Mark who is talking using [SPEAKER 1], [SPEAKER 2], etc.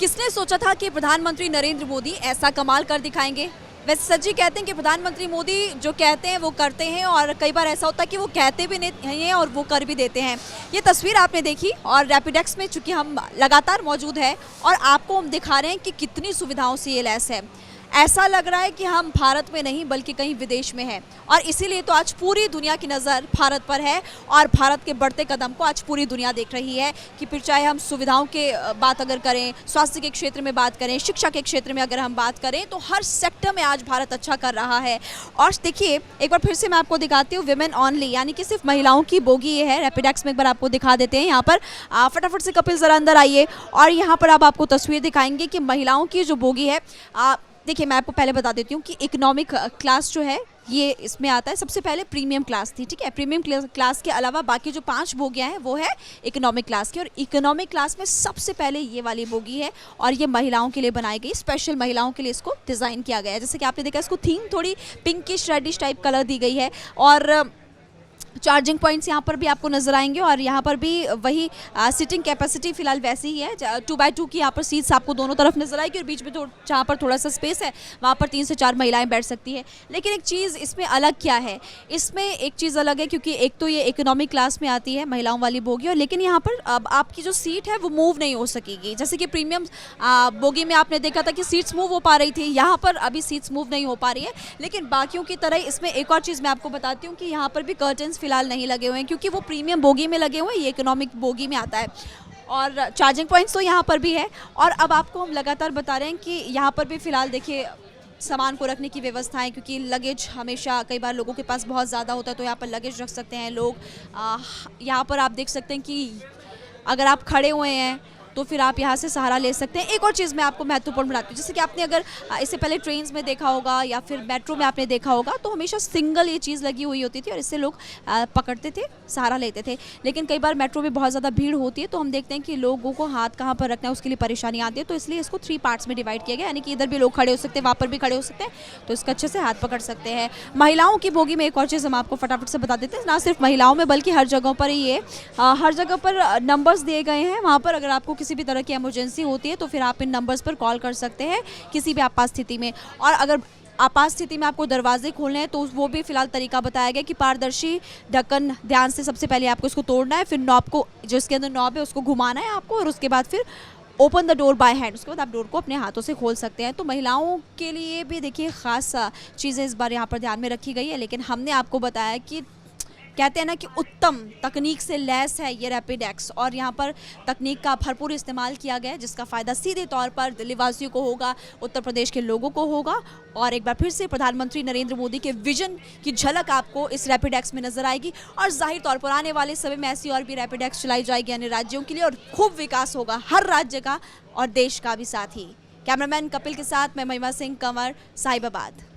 [SPEAKER 1] किसने सोचा था कि प्रधानमंत्री नरेंद्र मोदी ऐसा कमाल कर दिखाएंगे। वैसे सच ही कहते हैं कि प्रधानमंत्री मोदी जो कहते हैं वो करते हैं, और कई बार ऐसा होता है कि वो कहते भी नहीं हैं और वो कर भी देते हैं। ये तस्वीर आपने देखी, और रैपिडेक्स में चूंकि हम लगातार मौजूद है और आपको हम दिखा रहे हैं कि कितनी सुविधाओं से ये लैस है। ऐसा लग रहा है कि हम भारत में नहीं बल्कि कहीं विदेश में हैं, और इसीलिए तो आज पूरी दुनिया की नज़र भारत पर है और भारत के बढ़ते कदम को आज पूरी दुनिया देख रही है। कि फिर चाहे हम सुविधाओं के बात अगर करें, स्वास्थ्य के क्षेत्र में बात करें, शिक्षा के क्षेत्र में अगर हम बात करें, तो हर सेक्टर में आज भारत अच्छा कर रहा है। और देखिए, एक बार फिर से मैं आपको दिखाती हूँ, विमेन ऑनली यानी कि सिर्फ महिलाओं की बोगी ये है। रैपिडेक्स में एक बार आपको दिखा देते हैं। यहाँ पर फटाफट से कपिल ज़रा अंदर आइए, और यहाँ पर अब आपको तस्वीर दिखाएंगे कि महिलाओं की जो बोगी है। देखिए, मैं आपको पहले बता देती हूँ कि इकोनॉमिक क्लास जो है ये इसमें आता है। सबसे पहले प्रीमियम क्लास थी, ठीक है। प्रीमियम क्लास के अलावा बाकी जो 5 बोगियाँ हैं वो है इकोनॉमिक क्लास की, और इकोनॉमिक क्लास में सबसे पहले ये वाली बोगी है, और ये महिलाओं के लिए बनाई गई, स्पेशल महिलाओं के लिए इसको डिज़ाइन किया गया है। जैसे कि आपने देखा, इसको थीम थोड़ी पिंकिश रेडिश टाइप कलर दी गई है, और चार्जिंग पॉइंट्स यहाँ पर भी आपको नजर आएंगे, और यहाँ पर भी वही सीटिंग कैपेसिटी फिलहाल वैसी ही है। 2x2 की यहाँ पर सीट्स आपको दोनों तरफ नजर आएगी, और बीच में जहाँ पर थोड़ा सा स्पेस है वहाँ पर 3 से 4 महिलाएं बैठ सकती है। लेकिन एक चीज़ इसमें अलग क्या है, इसमें एक चीज़ अलग है, क्योंकि एक तो ये इकोनॉमिक क्लास में आती है महिलाओं वाली बोगी, और लेकिन यहाँ पर अब आपकी जो सीट है वो मूव नहीं हो सकेगी। जैसे कि प्रीमियम बोगी में आपने देखा था कि सीट्स मूव हो पा रही थी, यहाँ पर अभी सीट्स मूव नहीं हो पा रही है। लेकिन बाकियों की तरह इसमें एक और चीज़ मैं आपको बताती हूँ कि यहाँ पर भी कर्टन्स फिलहाल नहीं लगे हुए हैं, क्योंकि वो प्रीमियम बोगी में लगे हुए हैं, ये इकोनॉमिक बोगी में आता है। और चार्जिंग पॉइंट्स तो यहाँ पर भी है, और अब आपको हम लगातार बता रहे हैं कि यहाँ पर भी फिलहाल देखिए सामान को रखने की व्यवस्था है, क्योंकि लगेज हमेशा कई बार लोगों के पास बहुत ज़्यादा होता है, तो यहाँ पर लगेज रख सकते हैं लोग। यहाँ पर आप देख सकते हैं कि अगर आप खड़े हुए हैं तो फिर आप यहाँ से सहारा ले सकते हैं। एक और चीज़ मैं आपको महत्वपूर्ण बताती हूँ, जैसे कि आपने अगर इससे पहले ट्रेन्स में देखा होगा या फिर मेट्रो में आपने देखा होगा, तो हमेशा सिंगल ये चीज़ लगी हुई होती थी, और इससे लोग पकड़ते थे, सहारा लेते थे। लेकिन कई बार मेट्रो में बहुत ज़्यादा भीड़ होती है, तो हम देखते हैं कि लोगों को हाथ कहाँ पर रखना है उसके लिए परेशानी आती है, तो इसलिए इसको 3 पार्ट्स में डिवाइड किया गया, यानी कि इधर भी लोग खड़े हो सकते हैं, वहाँ पर भी खड़े हो सकते हैं, तो इसका अच्छे से हाथ पकड़ सकते हैं। महिलाओं की बोगी में एक और चीज़ हम आपको फटाफट से बता देते हैं, ना सिर्फ महिलाओं में बल्कि हर जगहों पर ही ये हर जगह पर नंबर्स दिए गए हैं। वहाँ पर अगर आपको किसी भी तरह की इमरजेंसी होती है तो फिर आप इन नंबर्स पर कॉल कर सकते हैं किसी भी आपात स्थिति में। और अगर आपात स्थिति में आपको दरवाजे खोलने हैं तो वो भी फिलहाल तरीका बताया गया कि पारदर्शी ढक्कन ध्यान से सबसे पहले आपको इसको तोड़ना है, फिर नॉब को, जो इसके अंदर नॉब है उसको घुमाना है आपको, और उसके बाद फिर open the door by hand, उसके बाद आप डोर को अपने हाथों से खोल सकते हैं। तो महिलाओं के लिए भी देखिए खास चीज़ें इस बार यहाँ पर ध्यान में रखी गई है। लेकिन हमने आपको बताया कि कहते हैं ना कि उत्तम तकनीक से लैस है ये रैपिडेक्स, और यहाँ पर तकनीक का भरपूर इस्तेमाल किया गया है, जिसका फ़ायदा सीधे तौर पर दिल्ली वासियों को होगा, उत्तर प्रदेश के लोगों को होगा। और एक बार फिर से प्रधानमंत्री नरेंद्र मोदी के विजन की झलक आपको इस रैपिडेक्स में नजर आएगी, और जाहिर तौर पर आने वाले समय में ऐसी और भी रैपिडेक्स चलाई जाएगी अन्य राज्यों के लिए, और खूब विकास होगा हर राज्य का और देश का भी साथ ही। कैमरामैन कपिल के साथ मैं महिमा सिंह कंवर, साहिबाबाद।